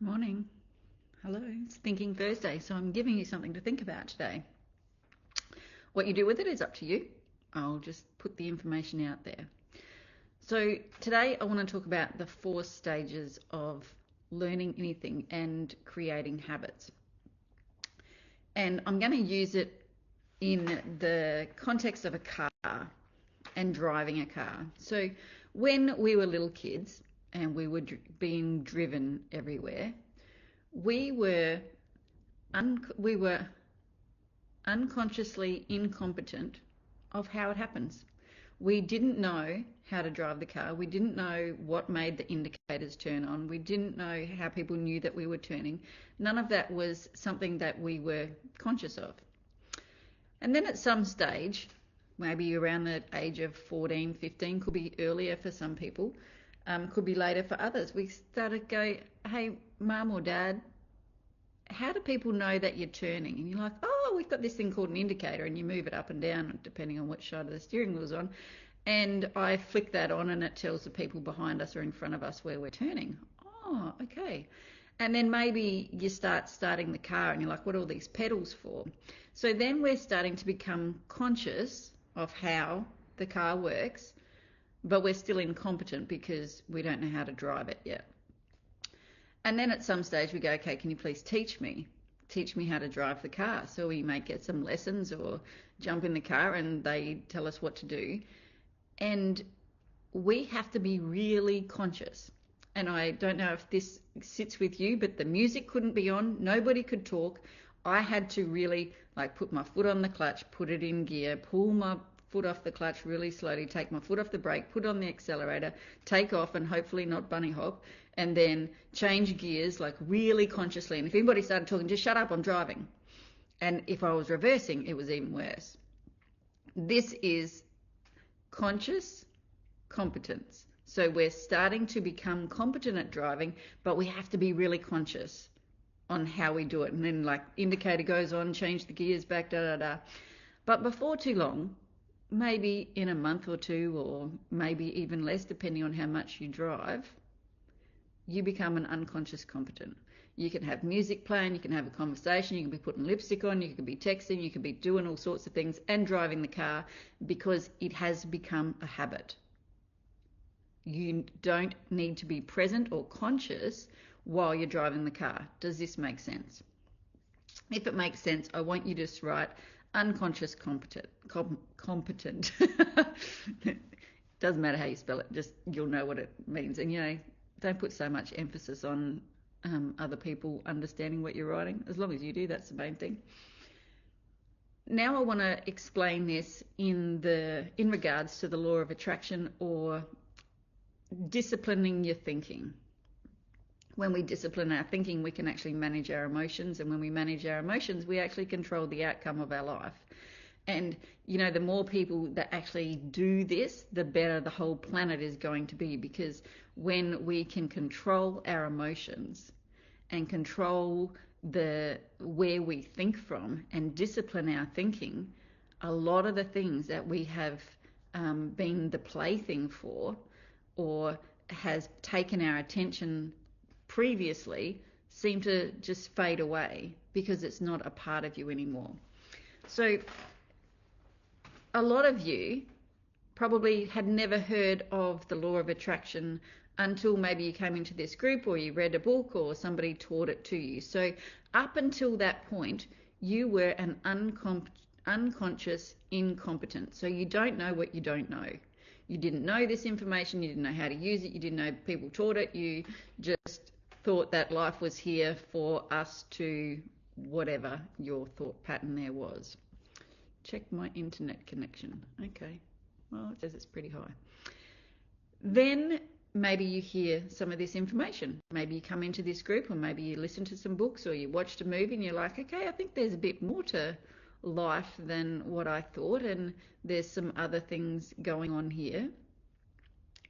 Morning. Hello. It's Thinking Thursday, so I'm giving you something to think about today. What you do with it is up to you. I'll just put the information out there. So, today I want to talk about the 4 stages of learning anything and creating habits. And I'm going to use it in the context of a car and driving a car. So, when we were little kids and we were being driven everywhere, we were we were unconsciously incompetent of how it happens. We didn't know how to drive the car. We didn't know what made the indicators turn on. We didn't know how people knew that we were turning. None of that was something that we were conscious of. And then at some stage, maybe around the age of 14, 15, could be earlier for some people, could be later for others, we started go, hey, mum or dad, how do people know that you're turning? And you're like, oh, we've got this thing called an indicator, and you move it up and down depending on which side of the steering wheel's on. And I flick that on and it tells the people behind us or in front of us where we're turning. Oh, okay. And then maybe you starting the car and you're like, what are all these pedals for? So then we're starting to become conscious of how the car works, but we're still incompetent because we don't know how to drive it yet. And then at some stage we go, okay, can you please teach me? Teach me how to drive the car. So we may get some lessons or jump in the car and they tell us what to do. And we have to be really conscious. And I don't know if this sits with you, but the music couldn't be on. Nobody could talk. I had to really put my foot on the clutch, put it in gear, pull my foot off the clutch really slowly, take my foot off the brake, put on the accelerator, take off and hopefully not bunny hop, and then change gears really consciously. And if anybody started talking, just shut up, I'm driving. And if I was reversing, it was even worse. This is conscious competence. So we're starting to become competent at driving, but we have to be really conscious on how we do it. And then indicator goes on, change the gears back, da da da. But before too long, maybe in a month or two, or maybe even less, depending on how much you drive, you become an unconscious competent. You can have music playing, you can have a conversation, you can be putting lipstick on, you can be texting, you can be doing all sorts of things and driving the car because it has become a habit. You don't need to be present or conscious while you're driving the car. Does this make sense? If it makes sense, I want you to just write unconscious competent. Doesn't matter how you spell it, just you'll know what it means. And don't put so much emphasis on other people understanding what you're writing. As long as you do, that's the main thing. Now I want to explain this in regards to the law of attraction, or disciplining your thinking. When we discipline our thinking, we can actually manage our emotions, and when we manage our emotions, we actually control the outcome of our life. And the more people that actually do this, the better the whole planet is going to be, because when we can control our emotions and control where we think from and discipline our thinking, a lot of the things that we have been the plaything for, or has taken our attention previously, seem to just fade away because it's not a part of you anymore. So a lot of you probably had never heard of the law of attraction until maybe you came into this group, or you read a book, or somebody taught it to you. So up until that point, you were an unconscious incompetent. So you don't know what you don't know. You didn't know this information, you didn't know how to use it, you didn't know people taught it, you just thought that life was here for us to whatever your thought pattern there was. Check my internet connection. Okay, well, it says it's pretty high. Then maybe you hear some of this information. Maybe you come into this group, or maybe you listen to some books, or you watched a movie and you're like, okay, I think there's a bit more to life than what I thought, and there's some other things going on here.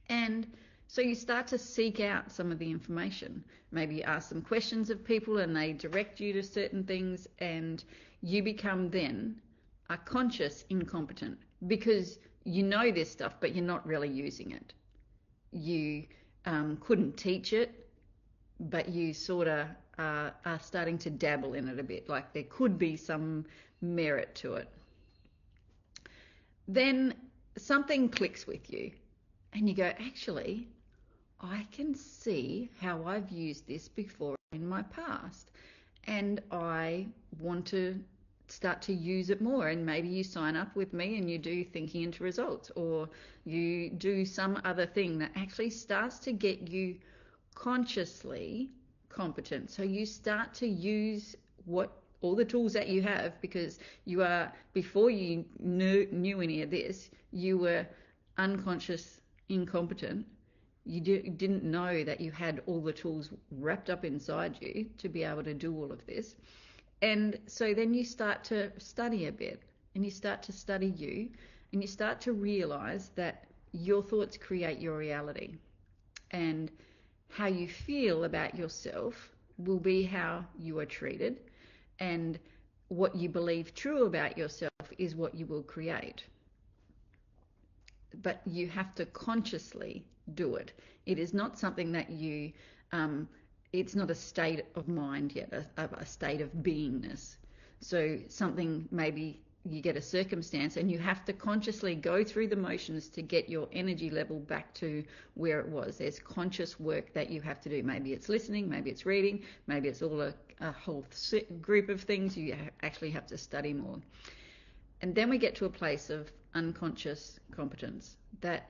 And so you start to seek out some of the information. Maybe you ask some questions of people and they direct you to certain things, and you become then a conscious incompetent, because you know this stuff but you're not really using it. You couldn't teach it but you sort of are starting to dabble in it a bit, like there could be some merit to it. Then something clicks with you and you go, actually, I can see how I've used this before in my past, and I want to start to use it more. And maybe you sign up with me and you do thinking into results, or you do some other thing that actually starts to get you consciously competent. So you start to use what all the tools that you have, because you are, before you knew any of this, you were unconscious incompetent. You didn't know that you had all the tools wrapped up inside you to be able to do all of this. And so then you start to study a bit, and you start to study you, and you start to realize that your thoughts create your reality, and how you feel about yourself will be how you are treated, and what you believe true about yourself is what you will create. But you have to consciously do it. It is not something that it's not a state of mind yet, a state of beingness. So something, maybe you get a circumstance and you have to consciously go through the motions to get your energy level back to where it was. There's conscious work that you have to do. Maybe it's listening, maybe it's reading, maybe it's all a whole group of things. You actually have to study more. And then we get to a place of unconscious competence, that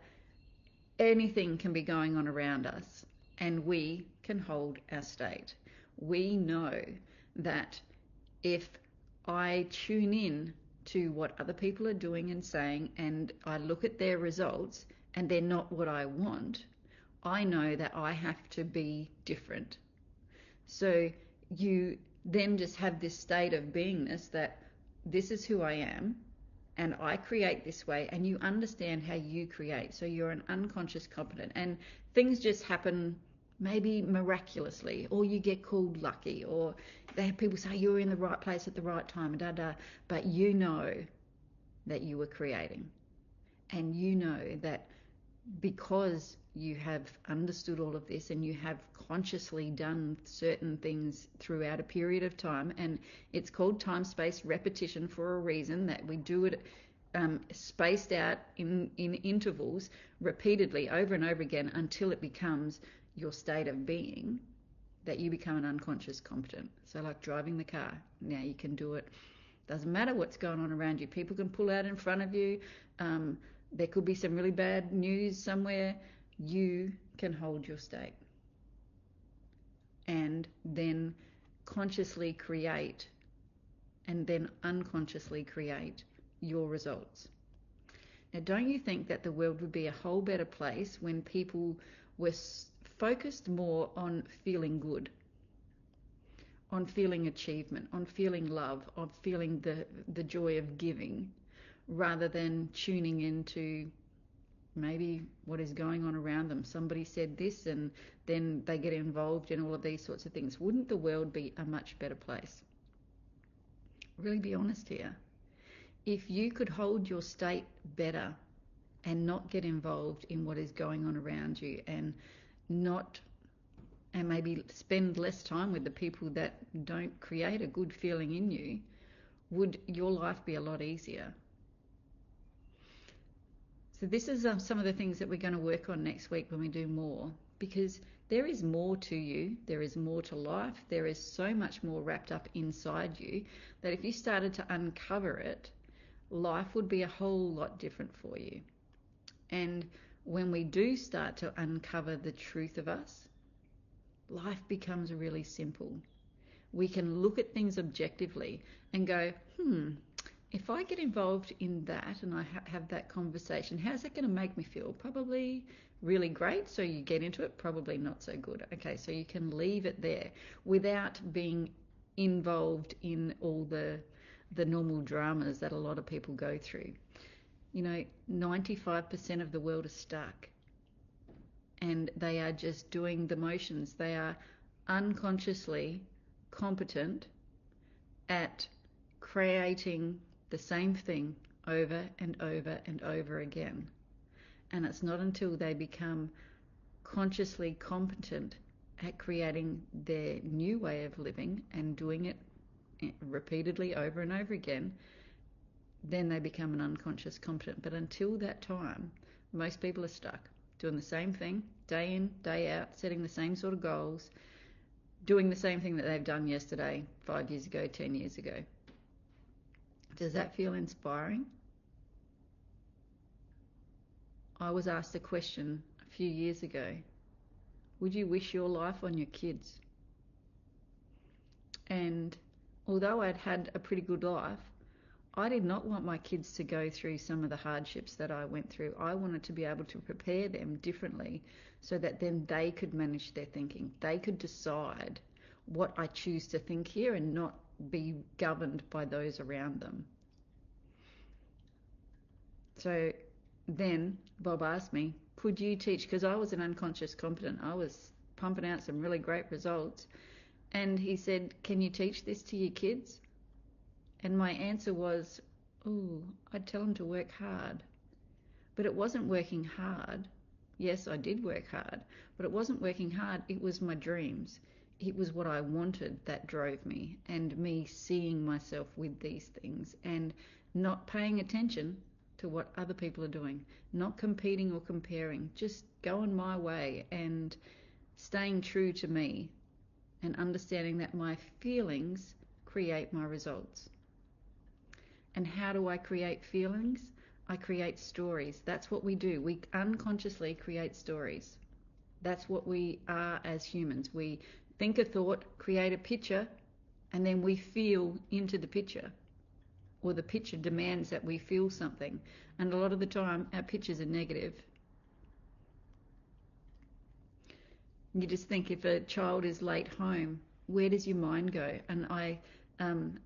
anything can be going on around us and we can hold our state. We know that if I tune in to what other people are doing and saying, and I look at their results and they're not what I want, I know that I have to be different. So you then just have this state of beingness, that this is who I am and I create this way, and you understand how you create. So you're an unconscious competent, and things just happen maybe miraculously, or you get called lucky, or they have people say you're in the right place at the right time, but you know that you were creating, and you know that because you have understood all of this and you have consciously done certain things throughout a period of time, and it's called time-space repetition for a reason, that we do it spaced out in intervals repeatedly over and over again until it becomes your state of being, that you become an unconscious competent. So like driving the car, now you can do it. Doesn't matter what's going on around you. People can pull out in front of you. There could be some really bad news somewhere. You can hold your state and then consciously create, and then unconsciously create your results. Now, don't you think that the world would be a whole better place when people were focused more on feeling good, on feeling achievement, on feeling love, on feeling the joy of giving, rather than tuning into maybe what is going on around them? Somebody said this, and then they get involved in all of these sorts of things. Wouldn't the world be a much better place? Really be honest here. If you could hold your state better and not get involved in what is going on around you, and maybe spend less time with the people that don't create a good feeling in you, would your life be a lot easier? So this is some of the things that we're going to work on next week when we do more, because there is more to you, there is more to life, there is so much more wrapped up inside you, that if you started to uncover it, life would be a whole lot different for you. And when we do start to uncover the truth of us, life becomes really simple. We can look at things objectively and go, if I get involved in that and I have that conversation, how's that going to make me feel? Probably really great. So you get into it, probably not so good. Okay, so you can leave it there without being involved in all the normal dramas that a lot of people go through. 95% of the world is stuck, and they are just doing the motions. They are unconsciously competent at creating the same thing over and over and over again. And it's not until they become consciously competent at creating their new way of living and doing it repeatedly over and over again, then they become an unconscious competent. But until that time, most people are stuck doing the same thing day in, day out, setting the same sort of goals, doing the same thing that they've done yesterday, 5 years ago, 10 years ago. Does that feel inspiring? I was asked a question a few years ago. Would you wish your life on your kids? And although I'd had a pretty good life, I did not want my kids to go through some of the hardships that I went through. I wanted to be able to prepare them differently so that then they could manage their thinking. They could decide what I choose to think here and not be governed by those around them. So then Bob asked me, could you teach? Because I was an unconscious competent. I was pumping out some really great results. And he said, can you teach this to your kids? And my answer was, oh, I'd tell them to work hard. But it wasn't working hard. Yes, I did work hard, but it wasn't working hard. It was my dreams. It was what I wanted that drove me, and me seeing myself with these things and not paying attention to what other people are doing, not competing or comparing, just going my way and staying true to me and understanding that my feelings create my results. And how do I create feelings? I create stories. That's what we do. We unconsciously create stories. That's what we are as humans. We think a thought, create a picture, and then we feel into the picture. Or the picture demands that we feel something. And a lot of the time, our pictures are negative. You just think if a child is late home, where does your mind go? And I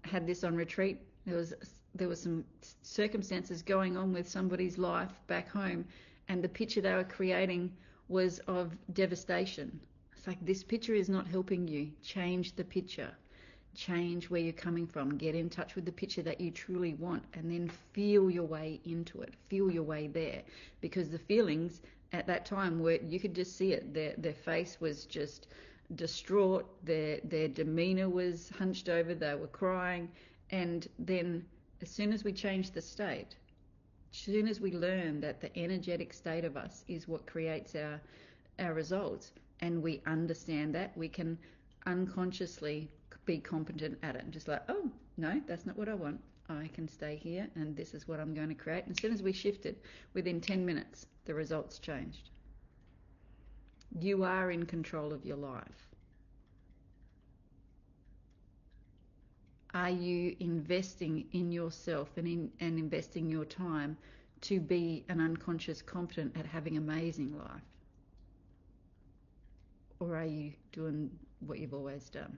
had this on retreat. There was some circumstances going on with somebody's life back home, and the picture they were creating was of devastation. It's like, this picture is not helping you. Change the picture. Change where you're coming from. Get in touch with the picture that you truly want, and then feel your way into it. Feel your way there. Because the feelings at that time were, you could just see it. Their face was just distraught. Their demeanor was hunched over. They were crying. And then as soon as we change the state, as soon as we learn that the energetic state of us is what creates our results, and we understand that, we can unconsciously be competent at it. And just like, oh, no, that's not what I want. I can stay here, and this is what I'm going to create. And as soon as we shifted, within 10 minutes, the results changed. You are in control of your life. Are you investing in yourself and investing your time to be an unconscious competent at having an amazing life? Or are you doing what you've always done?